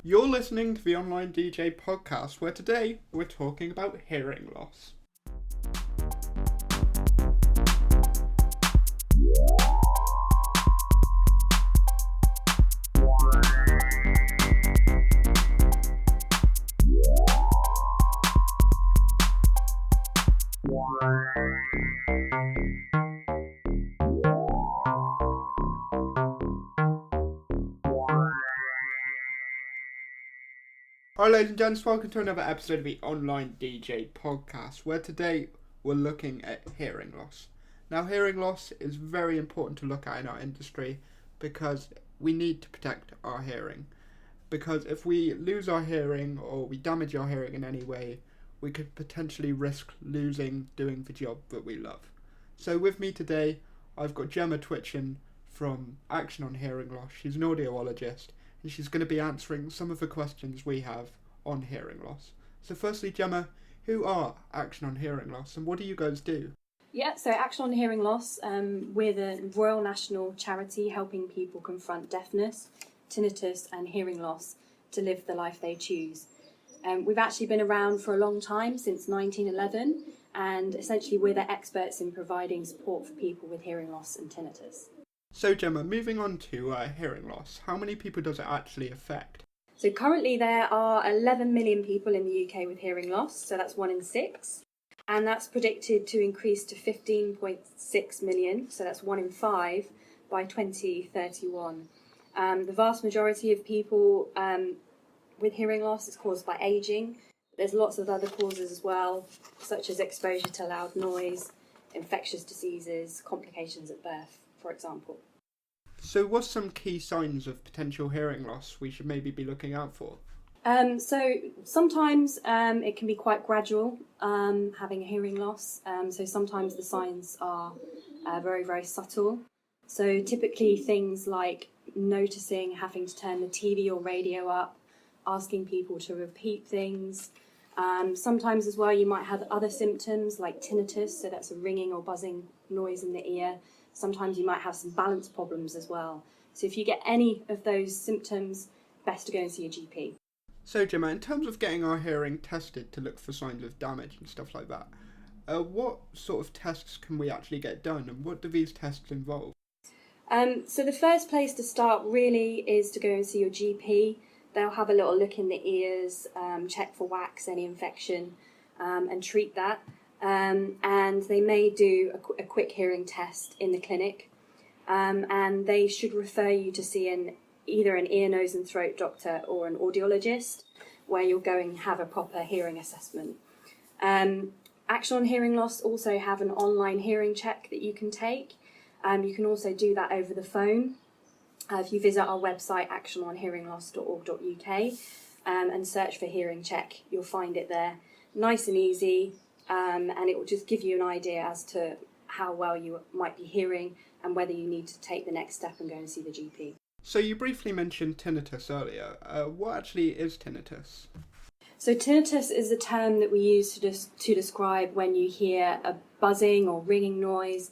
You're listening to the Online DJ podcast, where today we're talking about hearing loss. Hi ladies and gents, welcome to another episode of the Online DJ podcast, where today we're looking at hearing loss. Now, hearing loss is very important to look at in our industry because we need to protect our hearing. Because if we lose our hearing or we damage our hearing in any way, we could potentially risk losing doing the job that we love. So with me today, I've got Gemma Twitchen from Action on Hearing Loss. She's an audiologist, and she's going to be answering some of the questions we have on hearing loss. So firstly, Gemma, who are Action on Hearing Loss and what do you guys do? Yeah, so Action on Hearing Loss, we're the Royal National charity helping people confront deafness, tinnitus and hearing loss to live the life they choose. We've actually been around for a long time, since 1911, and essentially we're the experts in providing support for people with hearing loss and tinnitus. So Gemma, moving on to hearing loss, how many people does it actually affect? So currently there are 11 million people in the UK with hearing loss, so that's 1 in 6. And that's predicted to increase to 15.6 million, so that's 1 in 5, by 2031. The vast majority of people with hearing loss is caused by ageing. There's lots of other causes as well, such as exposure to loud noise, infectious diseases, complications at birth, for example. So what's some key signs of potential hearing loss we should maybe be looking out for? So sometimes it can be quite gradual, having a hearing loss. So sometimes the signs are very, very subtle. So typically things like noticing having to turn the TV or radio up, asking people to repeat things. Sometimes as well you might have other symptoms like tinnitus, so that's a ringing or buzzing noise in the ear. Sometimes you might have some balance problems as well. So if you get any of those symptoms, best to go and see a GP. So Gemma, in terms of getting our hearing tested to look for signs of damage and stuff like that, what sort of tests can we actually get done and what do these tests involve? So the first place to start really is to go and see your GP. They'll have a little look in the ears, check for wax, any infection, and treat that. And they may do a quick hearing test in the clinic, and they should refer you to see either an ear, nose and throat doctor or an audiologist, where you'll go and have a proper hearing assessment. Action on Hearing Loss also have an online hearing check that you can take. You can also do that over the phone. If you visit our website actiononhearingloss.org.uk and search for hearing check, you'll find it there. Nice and easy. And it will just give you an idea as to how well you might be hearing and whether you need to take the next step and go and see the GP. So you briefly mentioned tinnitus earlier. What actually is tinnitus? So tinnitus is a term that we use to describe when you hear a buzzing or ringing noise,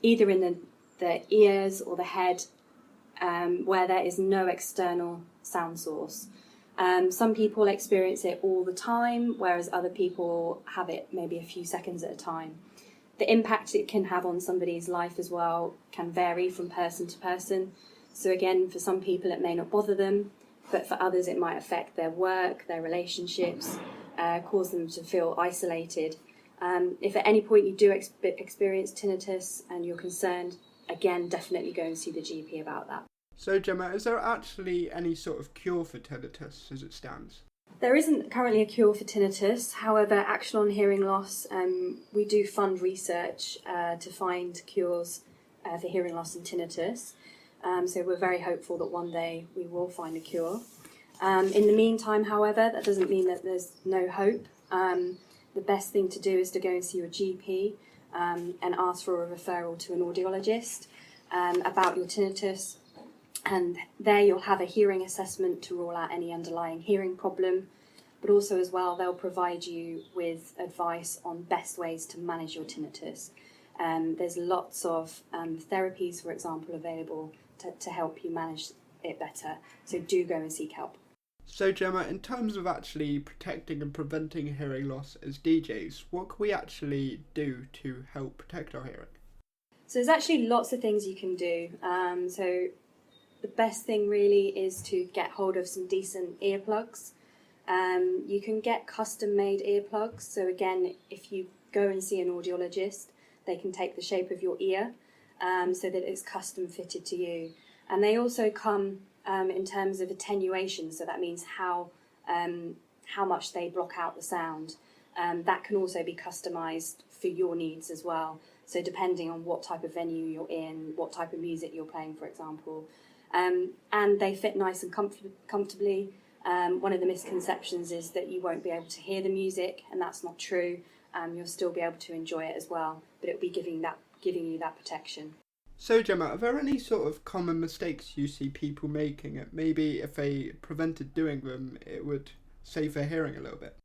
either in the ears or the head, where there is no external sound source. Some people experience it all the time, whereas other people have it maybe a few seconds at a time. The impact it can have on somebody's life as well can vary from person to person. So again, for some people it may not bother them, but for others it might affect their work, their relationships, cause them to feel isolated. If at any point you do experience tinnitus and you're concerned, again, definitely go and see the GP about that. So Gemma, is there actually any sort of cure for tinnitus as it stands? There isn't currently a cure for tinnitus. However, Action on Hearing Loss, we do fund research to find cures for hearing loss and tinnitus. So we're very hopeful that one day we will find a cure. In the meantime, however, that doesn't mean that there's no hope. The best thing to do is to go and see your GP and ask for a referral to an audiologist about your tinnitus. And there you'll have a hearing assessment to rule out any underlying hearing problem, but also as well they'll provide you with advice on best ways to manage your tinnitus. There's lots of therapies, for example, available to help you manage it better, so do go and seek help. So Gemma, in terms of actually protecting and preventing hearing loss as DJs, what can we actually do to help protect our hearing? So there's actually lots of things you can do. So the best thing really is to get hold of some decent earplugs. You can get custom-made earplugs. So again, if you go and see an audiologist, they can take the shape of your ear so that it's custom fitted to you. And they also come in terms of attenuation, so that means how much they block out the sound. That can also be customised for your needs as well. So depending on what type of venue you're in, what type of music you're playing, for example. And they fit nice and comfortably. One of the misconceptions is that you won't be able to hear the music, and that's not true. You'll still be able to enjoy it as well, but it'll be giving you that protection. So Gemma, are there any sort of common mistakes you see people making? Maybe if they prevented doing them, it would save their hearing a little bit.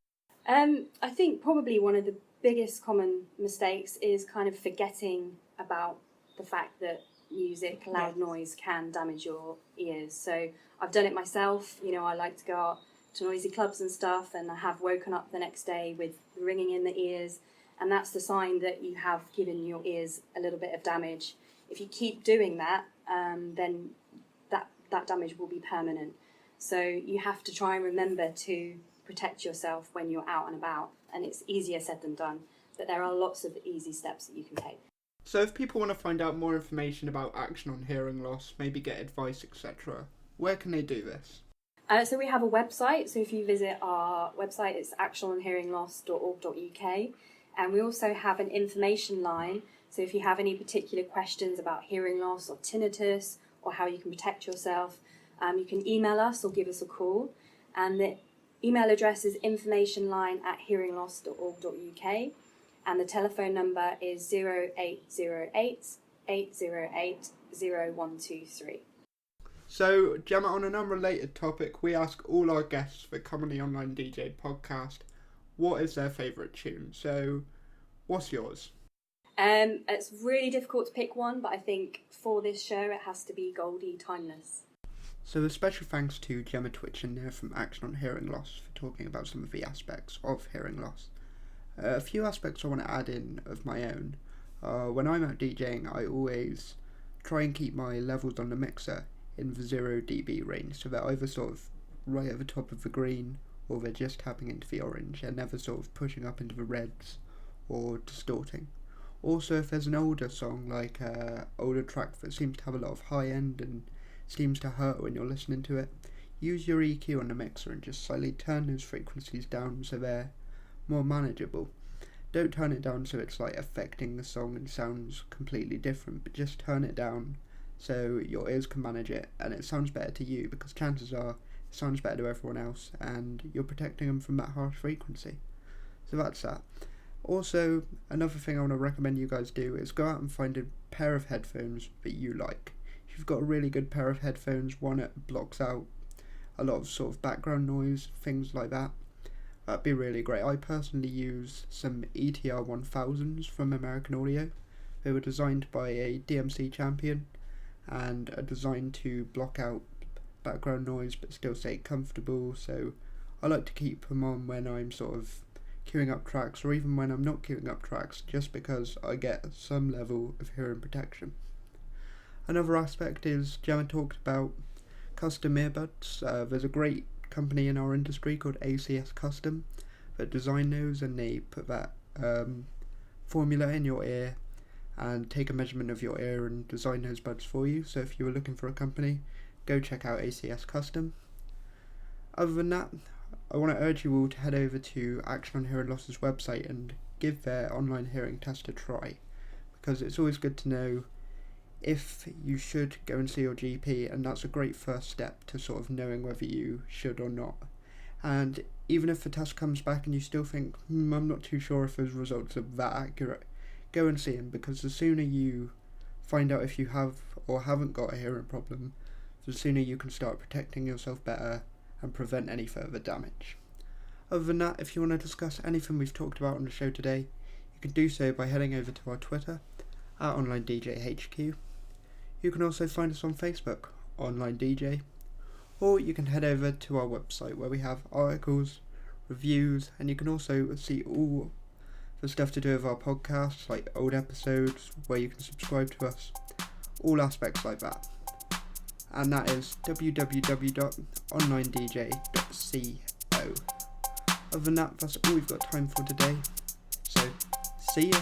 I think probably one of the biggest common mistakes is kind of forgetting about the fact that music, loud noise can damage your ears. So I've done it myself. I like to go out to noisy clubs and stuff, and I have woken up the next day with ringing in the ears, and that's the sign that you have given your ears a little bit of damage. If you keep doing that, then that damage will be permanent. So you have to try and remember to protect yourself when you're out and about, and it's easier said than done, but there are lots of easy steps that you can take. So if people want to find out more information about action on hearing loss, maybe get advice, etc., where can they do this? So we have a website, so if you visit our website, it's actiononhearingloss.org.uk, and we also have an information line, so if you have any particular questions about hearing loss or tinnitus or how you can protect yourself, you can email us or give us a call, and the email address is informationline@hearingloss.org.uk, and the telephone number is 0808 808 0123. So, Gemma, on an unrelated topic, we ask all our guests for Commonly Online DJ podcast, what is their favourite tune? So, what's yours? It's really difficult to pick one, but I think for this show it has to be Goldie Timeless. So a special thanks to Gemma Twitchen there from Action on Hearing Loss for talking about some of the aspects of hearing loss. A few aspects I want to add in of my own. When I'm out DJing, I always try and keep my levels on the mixer in the 0 dB range, so they're either sort of right at the top of the green or they're just tapping into the orange and never sort of pushing up into the reds or distorting. Also, if there's an older song, like an older track that seems to have a lot of high end and seems to hurt when you're listening to it, use your EQ on the mixer and just slightly turn those frequencies down so they're more manageable. Don't turn it down so it's like affecting the song and sounds completely different, but just turn it down so your ears can manage it and it sounds better to you, because chances are it sounds better to everyone else and you're protecting them from that harsh frequency. So that's that. Also, another thing I want to recommend you guys do is go out and find a pair of headphones that you like. If you've got a really good pair of headphones, one that blocks out a lot of sort of background noise, things like that, that'd be really great. I personally use some ETR 1000s from American Audio. They were designed by a DMC champion and are designed to block out background noise but still stay comfortable, so I like to keep them on when I'm sort of queuing up tracks, or even when I'm not queuing up tracks, just because I get some level of hearing protection. Another aspect is Gemma talked about custom earbuds. There's a great company in our industry called ACS Custom that design those, and they put that formula in your ear and take a measurement of your ear and design those buds for you. So if you were looking for a company, go check out ACS Custom. Other than that, I want to urge you all to head over to Action on Hearing Loss's website and give their online hearing test a try, because it's always good to know if you should go and see your GP, and that's a great first step to sort of knowing whether you should or not. And even if the test comes back and you still think, I'm not too sure if those results are that accurate, go and see him, because the sooner you find out if you have or haven't got a hearing problem, the sooner you can start protecting yourself better and prevent any further damage. Other than that, if you want to discuss anything we've talked about on the show today, you can do so by heading over to our Twitter @OnlineDJHQ. You can also find us on Facebook, Online DJ, or you can head over to our website where we have articles, reviews, and you can also see all the stuff to do with our podcasts, like old episodes, where you can subscribe to us, all aspects like that. And that is www.onlinedj.co. Other than that, that's all we've got time for today. So, see ya.